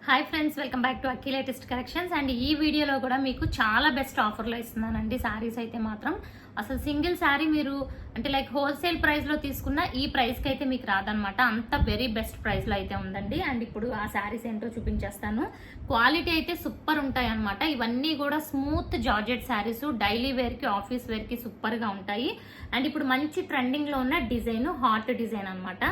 Hi friends, welcome back to Akki latest collections. And ఈ వీడియోలో కూడా మీకు చాలా బెస్ట్ ఆఫర్లో ఇస్తున్నానండి. శారీస్ అయితే మాత్రం అసలు సింగిల్ శారీ మీరు అంటే లైక్ హోల్సేల్ ప్రైస్లో తీసుకున్న ఈ ప్రైస్కి అయితే మీకు రాదనమాట. అంత వెరీ బెస్ట్ ప్రైస్లో అయితే ఉందండి. అండ్ ఇప్పుడు ఆ శారీస్ ఏంటో చూపించేస్తాను. క్వాలిటీ అయితే సూపర్ ఉంటాయి అనమాట. ఇవన్నీ కూడా స్మూత్ జార్జెట్ శారీస్, డైలీ వేర్కి ఆఫీస్ వేర్కి సూపర్గా ఉంటాయి. అండ్ ఇప్పుడు మంచి ట్రెండింగ్లో ఉన్న డిజైన్, హాట్ డిజైన్ అనమాట.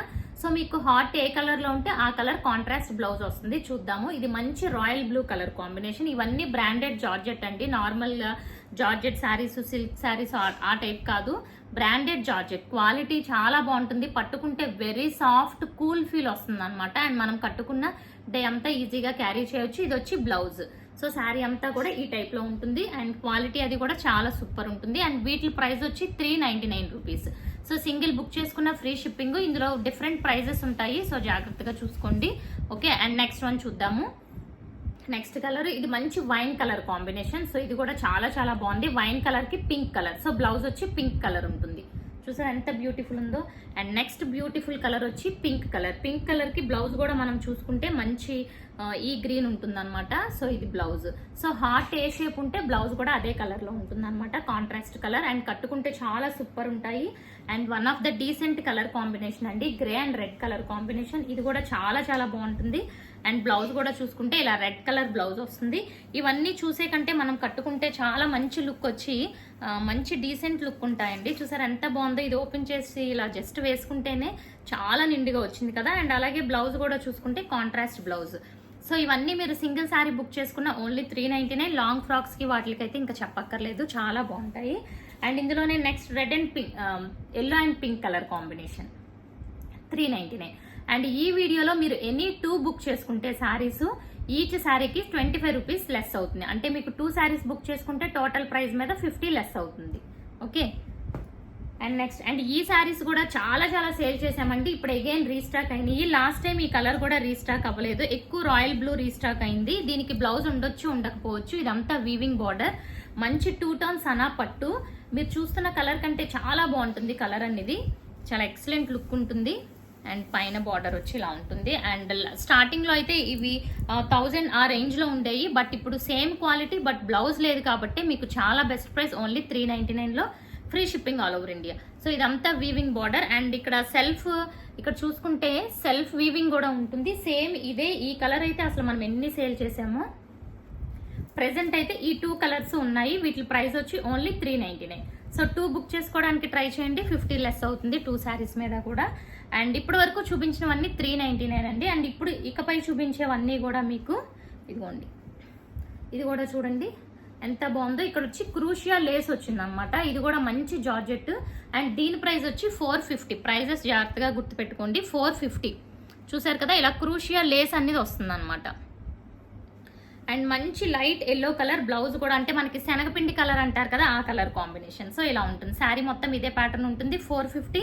సో మీకు హాట్ ఏ కలర్ లో ఉంటే ఆ కలర్ కాంట్రాస్ట్ బ్లౌజ్ వస్తుంది. చూద్దాము. ఇది మంచి రాయల్ బ్లూ కలర్ కాంబినేషన్. ఇవన్నీ బ్రాండెడ్ జార్జెట్ అండి. నార్మల్ గా జార్జెట్ శారీస్, సిల్క్ శారీస్ ఆ టైప్ కాదు, బ్రాండెడ్ జార్జెట్. క్వాలిటీ చాలా బాగుంటుంది. పట్టుకుంటే వెరీ సాఫ్ట్ కూల్ ఫీల్ వస్తుంది అనమాట. అండ్ మనం కట్టుకున్న డే అంతా ఈజీగా క్యారీ చేయొచ్చు. ఇది వచ్చి బ్లౌజ్. సో శారీ అంతా కూడా ఈ టైప్ లో ఉంటుంది. అండ్ క్వాలిటీ అది కూడా చాలా సూపర్ ఉంటుంది. అండ్ వీటి ప్రైస్ వచ్చి 399 రూపీస్. సో సింగిల్ బుక్ చేసుకున్న ఫ్రీ షిప్పింగ్. ఇందులో డిఫరెంట్ ప్రైజెస్ ఉంటాయి, సో జాగ్రత్తగా చూసుకోండి. ఓకే, అండ్ నెక్స్ట్ వన్ చూద్దాము. నెక్స్ట్ కలర్ ఇది మంచి వైన్ కలర్ కాంబినేషన్. సో ఇది కూడా చాలా చాలా బాగుంది. వైన్ కలర్ కి పింక్ కలర్. సో బ్లౌజ్ వచ్చి పింక్ కలర్ ఉంటుంది. చూసారా ఎంత బ్యూటిఫుల్ ఉందో. అండ్ నెక్స్ట్ బ్యూటిఫుల్ కలర్ వచ్చి పింక్ కలర్. పింక్ కలర్ కి బ్లౌజ్ కూడా మనం చూసుకుంటే మంచి ఈ గ్రీన్ ఉంటుంది అనమాట. సో ఇది బ్లౌజ్. సో హార్ట్ ఏ షేప్ ఉంటే బ్లౌజ్ కూడా అదే కలర్ లో ఉంటుంది అనమాట, కాంట్రాస్ట్ కలర్. అండ్ కట్టుకుంటే చాలా సూపర్ ఉంటాయి. And one of the decent colour combination అండి, grey and red colour combination. ఇది కూడా చాలా చాలా బాగుంటుంది. అండ్ బ్లౌజ్ కూడా చూసుకుంటే ఇలా రెడ్ కలర్ బ్లౌజ్ వస్తుంది. ఇవన్నీ చూసే కంటే మనం కట్టుకుంటే చాలా మంచి లుక్ వచ్చి మంచి డీసెంట్ లుక్ ఉంటాయండి. చూసారు ఎంత బాగుందో. ఇది ఓపెన్ చేసి ఇలా జస్ట్ వేసుకుంటేనే చాలా నిండుగా వచ్చింది కదా. అండ్ అలాగే బ్లౌజ్ కూడా చూసుకుంటే కాంట్రాస్ట్ బ్లౌజ్. సో ఇవన్నీ మీరు సింగిల్ శారీ బుక్ చేసుకున్న ఓన్లీ 399. లాంగ్ ఫ్రాక్స్ కి వాటికైతే ఇంకా చెప్పక్కర్లేదు, చాలా బాగుంటాయి. అండ్ ఇందులోనే next red and pink, yellow and pink colour combination 399. And ఈ వీడియోలో మీరు ఎనీ 2 బుక్ చేసుకుంటే శారీస్, ఈచ్ శారీకి 25 రూపీస్ లెస్ అవుతుంది. అంటే మీకు 2 శారీస్ బుక్ చేసుకుంటే టోటల్ ప్రైస్ మీద 50 లెస్ అవుతుంది. ఓకే, అండ్ నెక్స్ట్ అండ్ ఈ శారీస్ కూడా చాలా చాలా సేల్ చేసామండి. ఇప్పుడు అగైన్ రీస్టాక్ అయినాయి. లాస్ట్ టైం ఈ కలర్ కూడా రీస్టాక్ అవ్వలేదు. ఎక్కువ రాయల్ బ్లూ రీస్టాక్ అయింది. దీనికి బ్లౌజ్ ఉండొచ్చు, ఉండకపోవచ్చు. ఇదంతా వీవింగ్ బార్డర్, మంచి 2 టోన్ సనా పట్టు. మీరు చూస్తున్న కలర్ కంటే చాలా బాగుంటుంది కలర్ అనేది. చాలా ఎక్సలెంట్ లుక్ ఉంటుంది. అండ్ పైన బార్డర్ వచ్చి ఇలా ఉంటుంది. అండ్ స్టార్టింగ్ లో అయితే ఇవి 1000 ఆ రేంజ్ లో ఉండేవి. బట్ ఇప్పుడు సేమ్ క్వాలిటీ బట్ బ్లౌజ్ లేదు కాబట్టి మీకు చాలా బెస్ట్ ప్రైస్ ఓన్లీ 399 లో free shipping all over India. So ఇదంతా వీవింగ్ బార్డర్. అండ్ ఇక్కడ సెల్ఫ్, ఇక్కడ చూసుకుంటే సెల్ఫ్ వీవింగ్ కూడా ఉంటుంది. సేమ్ ఇదే ఈ కలర్ అయితే అసలు మనం ఎన్ని సేల్ చేసామో. ప్రెసెంట్ అయితే ఈ 2 కలర్స్ ఉన్నాయి. వీటి ప్రైస్ వచ్చి ఓన్లీ 399. సో 2 బుక్ చేసుకోవడానికి ట్రై చేయండి, 50 లెస్ అవుతుంది 2 శారీస్ మీద కూడా. అండ్ ఇప్పటి వరకు చూపించినవన్నీ 399 అండి. అండ్ ఇప్పుడు ఇకపై చూపించేవన్నీ కూడా మీకు ఇదిగోండి, ఇది కూడా చూడండి ఎంత బాగుందో. ఇక్కడ వచ్చి క్రూషియా లేస్ వచ్చింది అనమాట. ఇది కూడా మంచి జార్జెట్. అండ్ దీని ప్రైస్ వచ్చి 450. ప్రైజెస్ జాగ్రత్తగా గుర్తుపెట్టుకోండి, 450. చూసారు కదా, ఇలా క్రూషియా లేస్ అనేది వస్తుంది అనమాట. అండ్ మంచి లైట్ ఎల్లో కలర్ బ్లౌజ్ కూడా, అంటే మనకి శనగపిండి కలర్ అంటారు కదా, ఆ కలర్ కాంబినేషన్. సో ఇలా ఉంటుంది. శారీ మొత్తం ఇదే ప్యాటర్న్ ఉంటుంది. 450.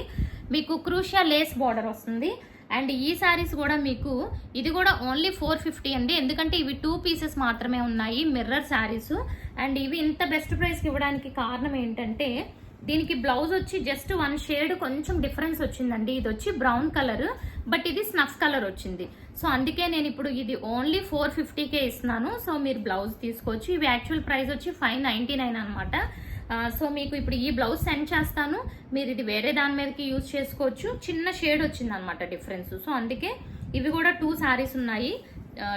మీకు క్రూషియా లేస్ బార్డర్ వస్తుంది. అండ్ ఈ శారీస్ కూడా మీకు ఇది కూడా ఓన్లీ 450 అండి. ఎందుకంటే ఇవి 2 పీసెస్ మాత్రమే ఉన్నాయి, మిర్రర్ శారీస్. అండ్ ఇవి ఇంత బెస్ట్ ప్రైస్కి ఇవ్వడానికి కారణం ఏంటంటే దీనికి బ్లౌజ్ వచ్చి జస్ట్ 1 షేడ్ కొంచెం డిఫరెన్స్ వచ్చిందండి. ఇది వచ్చి బ్రౌన్ కలర్ బట్ ఇది స్నఫ్ కలర్ వచ్చింది. సో అందుకే నేను ఇప్పుడు ఇది ఓన్లీ 450కే ఇస్తున్నాను. సో మీరు బ్లౌజ్ తీసుకోవచ్చు. ఇవి యాక్చువల్ ప్రైస్ వచ్చి 599 అనమాట. సో మీకు ఇప్పుడు ఈ బ్లౌజ్ సెండ్ చేస్తాను, మీరు ఇది వేరే దాని మీదకి యూజ్ చేసుకోవచ్చు. చిన్న షేడ్ వచ్చింది అనమాట డిఫరెన్స్. సో అందుకే ఇవి కూడా 2 శారీస్ ఉన్నాయి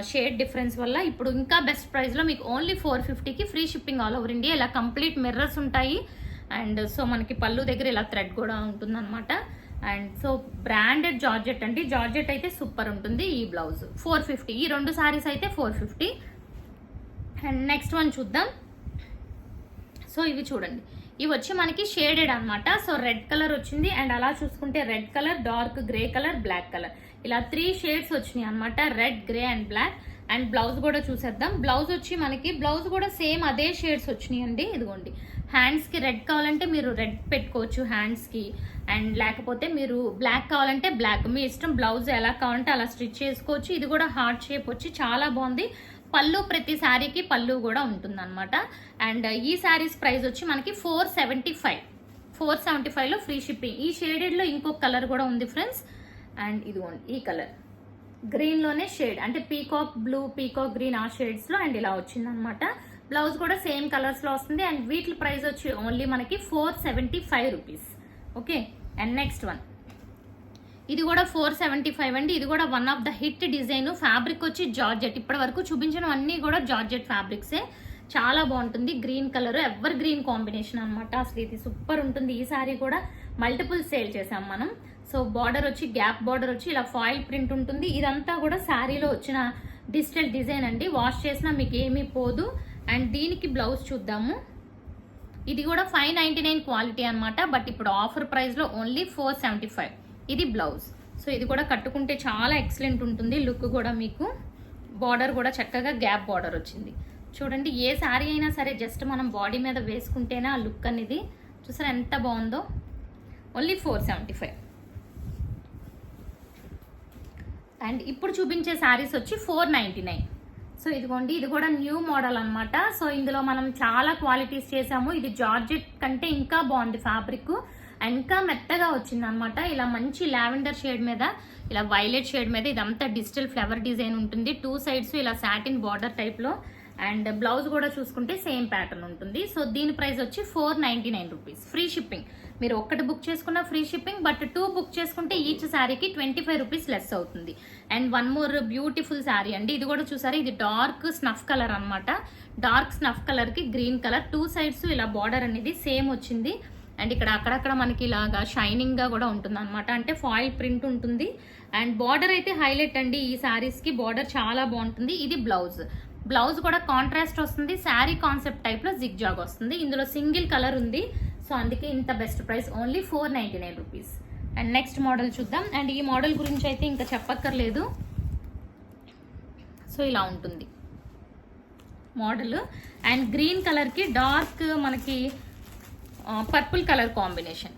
షేడ్ డిఫరెన్స్ వల్ల. ఇప్పుడు ఇంకా బెస్ట్ ప్రైస్ లో మీకు ఓన్లీ 450కి free shipping all over India. ఇలా కంప్లీట్ మిర్రర్స్ ఉంటాయి. అండ్ సో మనకి పళ్ళు దగ్గర ఇలా థ్రెడ్ కూడా ఉంటుంది అనమాట. అండ్ సో బ్రాండెడ్ జార్జెట్ అండి. జార్జెట్ అయితే సూపర్ ఉంటుంది. ఈ బ్లౌజ్ 450. ఈ 2 శారీస్ అయితే 450. అండ్ నెక్స్ట్ వన్ చూద్దాం. సో ఇవి చూడండి, ఇవి వచ్చి మనకి షేడెడ్ అనమాట. సో రెడ్ కలర్ వచ్చింది. అండ్ అలా చూసుకుంటే red colour, dark grey colour, black colour, ఇలా 3 షేడ్స్ వచ్చినాయి అనమాట. Red, grey and black. And blouse కూడా చూసేద్దాం. బ్లౌజ్ వచ్చి మనకి బ్లౌజ్ కూడా సేమ్ అదే షేడ్స్ వచ్చినాయి అండి. ఇదిగోండి, హ్యాండ్స్ కి రెడ్ కావాలంటే మీరు రెడ్ పెట్టుకోవచ్చు హ్యాండ్స్ కి. అండ్ లేకపోతే మీరు బ్లాక్ కావాలంటే బ్లాక్, మీ ఇష్టం. బ్లౌజ్ ఎలా కావాలంటే అలా స్టిచ్ చేసుకోవచ్చు. ఇది కూడా హార్ట్ షేప్ వచ్చి చాలా బాగుంది. పళ్ళు, ప్రతి శారీకి పళ్ళు కూడా ఉంటుంది అనమాట. అండ్ ఈ శారీస్ ప్రైస్ వచ్చి మనకి 475. 475లో ఫ్రీ షిప్పింగ్. ఈ షేడెడ్ లో ఇంకొక కలర్ కూడా ఉంది ఫ్రెండ్స్. అండ్ ఇదిగోండి ఈ కలర్ గ్రీన్లోనే షేడ్ అంటే పీకాక్ బ్లూ, పీకాక్ గ్రీన్ ఆ షేడ్స్లో అండ్ ఇలా వచ్చిందనమాట. బ్లౌజ్ కూడా సేమ్ కలర్స్లో వస్తుంది అండ్ వీటి ప్రైస్ వచ్చి ఓన్లీ మనకి 475 rupees. Okay, and next one ఇది కూడా 475 అండి. ఇది కూడా one of the hit design. Fabric వచ్చి జార్జెట్. ఇప్పటి వరకు చూపించిన అన్నీ కూడా జార్జెట్ ఫ్యాబ్రిక్సే. చాలా బాగుంటుంది. Green colour ever green combination అనమాట. అసలు ఇది సూపర్ ఉంటుంది. ఈ సారీ కూడా మల్టిపుల్ సేల్ చేసాం మనం. సో బార్డర్ వచ్చి గ్యాప్ బార్డర్ వచ్చి ఇలా ఫాయిల్ ప్రింట్ ఉంటుంది. ఇదంతా కూడా శారీలో వచ్చిన డిజిటల్ డిజైన్ అండి. వాష్ చేసినా మీకు ఏమీ పోదు. అండ్ దీనికి బ్లౌజ్ చూద్దాము. ఇది కూడా 599 క్వాలిటీ అనమాట. బట్ ఇప్పుడు ఆఫర్ ప్రైస్లో ఓన్లీ 475. ఇది బ్లౌజ్. సో ఇది కూడా కట్టుకుంటే చాలా ఎక్సలెంట్ ఉంటుంది. లుక్ కూడా మీకు బార్డర్ కూడా చక్కగా గ్యాప్ బార్డర్ వచ్చింది. చూడండి, ఏ శారీ అయినా సరే జస్ట్ మనం బాడీ మీద వేసుకుంటేనే ఆ లుక్ అనేది చూసారా ఎంత బాగుందో. ఓన్లీ 475. అండ్ ఇప్పుడు చూపించే శారీస్ వచ్చి 499. సో ఇదిగోండి, ఇది కూడా న్యూ మోడల్ అనమాట. సో ఇందులో మనం చాలా క్వాలిటీస్ చేసాము. ఇది జార్జెట్ కంటే ఇంకా బాగుంది ఫ్యాబ్రిక్. ఇంకా మెత్తగా వచ్చింది అనమాట. ఇలా మంచి లావెండర్ షేడ్ మీద, ఇలా వైలెట్ షేడ్ మీద ఇదంతా డిజిటల్ ఫ్లవర్ డిజైన్ ఉంటుంది. 2 సైడ్స్ ఇలా సాటిన్ బార్డర్ టైప్లో. అండ్ బ్లౌజ్ కూడా చూసుకుంటే సేమ్ ప్యాటర్న్ ఉంటుంది. సో దీని ప్రైస్ వచ్చి 499 రూపీస్. Free shipping. మీరు ఒక్కటి బుక్ చేసుకున్న ఫ్రీ షిప్పింగ్. బట్ 2 బుక్ చేసుకుంటే ఈచ్ శారీకి 25 రూపీస్ లెస్ అవుతుంది. And one more beautiful sari అండి. ఇది కూడా చూసారా, ఇది డార్క్ స్నఫ్ కలర్ అనమాట. డార్క్ స్నఫ్ కలర్కి గ్రీన్ కలర్ 2 సైడ్స్ ఇలా బార్డర్ అనేది సేమ్ వచ్చింది. అండ్ ఇక్కడ అక్కడక్కడ మనకి ఇలాగా షైనింగ్ గా కూడా ఉంటుంది అనమాట. అంటే ఫాయిల్ ప్రింట్ ఉంటుంది. అండ్ బార్డర్ అయితే హైలైట్ అండి. ఈ శారీస్ కి బార్డర్ చాలా బాగుంటుంది. ఇది బ్లౌజ్. బ్లౌజ్ కూడా కాంట్రాస్ట్ వస్తుంది. శారీ కాన్సెప్ట్ టైప్ లో జిగ్ జాగ్ వస్తుంది. ఇందులో సింగిల్ కలర్ ఉంది. సో అందుకే ఇంత best price only 499 rupees. And next model చూద్దాం. అండ్ ఈ మోడల్ గురించి అయితే ఇంకా చెప్పక్కర్లేదు. సో ఇలా ఉంటుంది మోడల్. అండ్ గ్రీన్ కలర్ కి డార్క్ మనకి పర్పుల్ కలర్ కాంబినేషన్.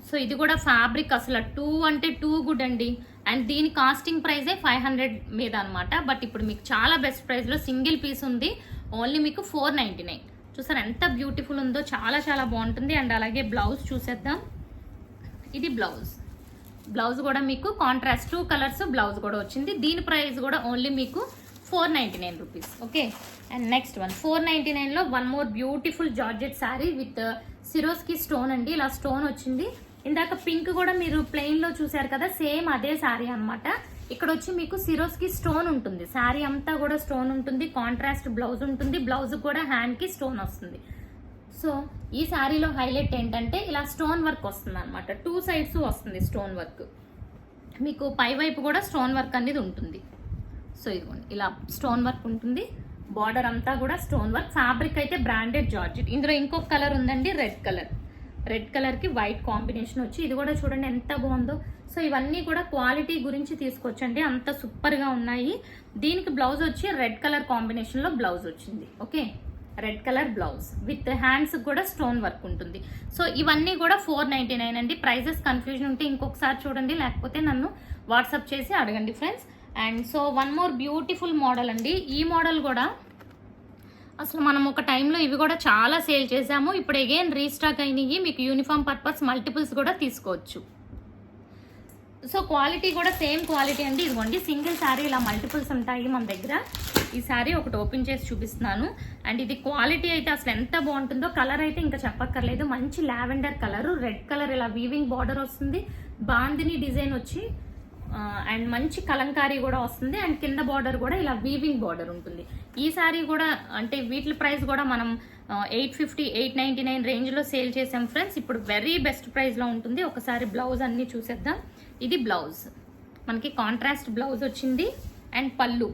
సో ఇది కూడా ఫ్యాబ్రిక్ అసలు 2 అంటే 2 గుడ్ అండి. అండ్ దీని కాస్టింగ్ ప్రైజే 500 మీద అనమాట. బట్ ఇప్పుడు మీకు చాలా బెస్ట్ ప్రైస్లో సింగిల్ పీస్ ఉంది. ఓన్లీ మీకు 499. చూసారు ఎంత బ్యూటిఫుల్ ఉందో. చాలా చాలా బాగుంటుంది. అండ్ అలాగే బ్లౌజ్ చూసేద్దాం. ఇది బ్లౌజ్. బ్లౌజ్ కూడా మీకు కాంట్రాస్ట్ 2 కలర్స్ బ్లౌజ్ కూడా వచ్చింది. దీని ప్రైస్ కూడా ఓన్లీ మీకు 499 rupees. Okay, and next one 499లో one more beautiful georgette sari with Swarovski stone అండి. ఇలా స్టోన్ వచ్చింది. ఇందాక పింక్ కూడా మీరు ప్లెయిన్ లో చూసారు కదా, సేమ్ అదే శారీ అనమాట. ఇక్కడ వచ్చి మీకు సిరోస్కి స్టోన్ ఉంటుంది. శారీ అంతా కూడా స్టోన్ ఉంటుంది. కాంట్రాస్ట్ బ్లౌజ్ ఉంటుంది. బ్లౌజ్ కూడా హ్యాండ్ కి స్టోన్ వస్తుంది. సో ఈ శారీలో హైలైట్ ఏంటంటే ఇలా స్టోన్ వర్క్ వస్తుంది అనమాట. 2 సైడ్స్ వస్తుంది స్టోన్ వర్క్. మీకు పై వైపు కూడా స్టోన్ వర్క్ అనేది ఉంటుంది. సో ఇదిగోండి ఇలా స్టోన్ వర్క్ ఉంటుంది. బార్డర్ అంతా కూడా స్టోన్ వర్క్. ఫ్యాబ్రిక్ అయితే బ్రాండెడ్ జార్జెట్. ఇందులో ఇంకొక కలర్ ఉందండి, రెడ్ కలర్. రెడ్ కలర్ కి వైట్ కాంబినేషన్ వచ్చి ఇది కూడా చూడండి ఎంత బాగుందో. సో ఇవన్నీ కూడా క్వాలిటీ గురించి తీసుకొచ్చండి, అంత సూపర్ గా ఉన్నాయి. దీనికి బ్లౌజ్ వచ్చి రెడ్ కలర్ కాంబినేషన్ లో బ్లౌజ్ వచ్చింది. Okay, red colour blouse with hands కూడా స్టోన్ వర్క్ ఉంటుంది. సో ఇవన్నీ కూడా 499 అండి. ప్రైజెస్ కన్ఫ్యూజన్ ఉంటే ఇంకొకసారి చూడండి, లేకపోతే నన్ను వాట్సాప్ చేసి అడగండి friends. And so one more beautiful model అండి. ఈ మోడల్ కూడా అసలు మనం ఒక టైంలో ఇవి కూడా చాలా సేల్ చేసాము. ఇప్పుడు అగైన్ రీస్టాక్ అయినాయి. మీకు యూనిఫామ్ పర్పస్ మల్టిపుల్స్ కూడా తీసుకోవచ్చు. సో క్వాలిటీ కూడా సేమ్ క్వాలిటీ అండి. ఇదిగోండి సింగిల్ శారీ ఇలా మల్టిపుల్స్ ఉంటాయి మన దగ్గర. ఈ శారీ ఒకటి ఓపెన్ చేసి చూపిస్తున్నాను. అండ్ ఇది క్వాలిటీ అయితే అసలు ఎంత బాగుంటుందో. కలర్ అయితే ఇంకా చెప్పక్కర్లేదు. మంచి లావెండర్ కలర్, రెడ్ కలర్ ఇలా వీవింగ్ బార్డర్ వస్తుంది. బాందిని డిజైన్ వచ్చి అండ్ మంచి కలంకారీ కూడా వస్తుంది. అండ్ కింద బార్డర్ కూడా ఇలా వీవింగ్ బార్డర్ ఉంటుంది. ఈ సారీ కూడా అంటే వీటి ప్రైస్ కూడా మనం 850, 899 రేంజ్లో సేల్ చేసాం ఫ్రెండ్స్. ఇప్పుడు వెరీ బెస్ట్ ప్రైస్లో ఉంటుంది. ఒకసారి బ్లౌజ్ అన్నీ చూసేద్దాం. ఇది బ్లౌజ్ మనకి కాంట్రాస్ట్ బ్లౌజ్ వచ్చింది. అండ్ పళ్ళు,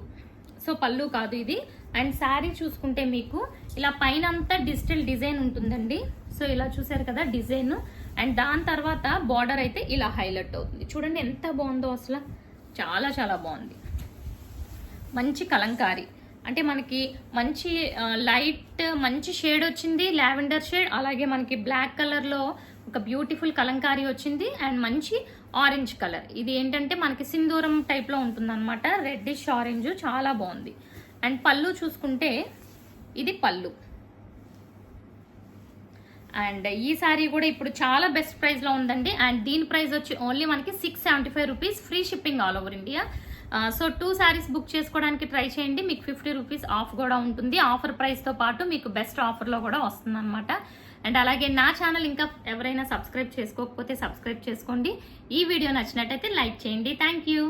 సో పళ్ళు కాదు ఇది. అండ్ శారీ చూసుకుంటే మీకు ఇలా పైన అంతా డిజిటల్ డిజైన్ ఉంటుందండి. సో ఇలా చూసారు కదా డిజైన్. అండ్ దాని తర్వాత బార్డర్ అయితే ఇలా హైలైట్ అవుతుంది. చూడండి ఎంత బాగుందో, అసలు చాలా చాలా బాగుంది. మంచి కలంకారీ అంటే మనకి మంచి లైట్ మంచి షేడ్ వచ్చింది, లావెండర్ షేడ్. అలాగే మనకి బ్లాక్ కలర్లో ఒక బ్యూటిఫుల్ కలంకారీ వచ్చింది. అండ్ మంచి ఆరెంజ్ కలర్. ఇది ఏంటంటే మనకి సింధూరం టైప్లో ఉంటుంది అనమాట. రెడ్డిష్ ఆరెంజ్, చాలా బాగుంది. అండ్ పళ్ళు చూసుకుంటే ఇది పళ్ళు. అండ్ ఈ సారీ కూడా ఇప్పుడు చాలా బెస్ట్ ప్రైస్లో ఉందండి. అండ్ దీని ప్రైస్ వచ్చి ఓన్లీ మనకి 675 rupees. Free shipping all over India. So 2 saris book చేసుకోవడానికి ట్రై చేయండి. మీకు 50 రూపీస్ ఆఫ్ కూడా ఉంటుంది. ఆఫర్ ప్రైస్తో పాటు మీకు బెస్ట్ ఆఫర్లో కూడా వస్తుంది అనమాట. అండ్ అలాగే నా ఛానల్ ఇంకా ఎవరైనా సబ్స్క్రైబ్ చేసుకోకపోతే సబ్స్క్రైబ్ చేసుకోండి. ఈ వీడియో నచ్చినట్టయితే లైక్ చేయండి. Thank you.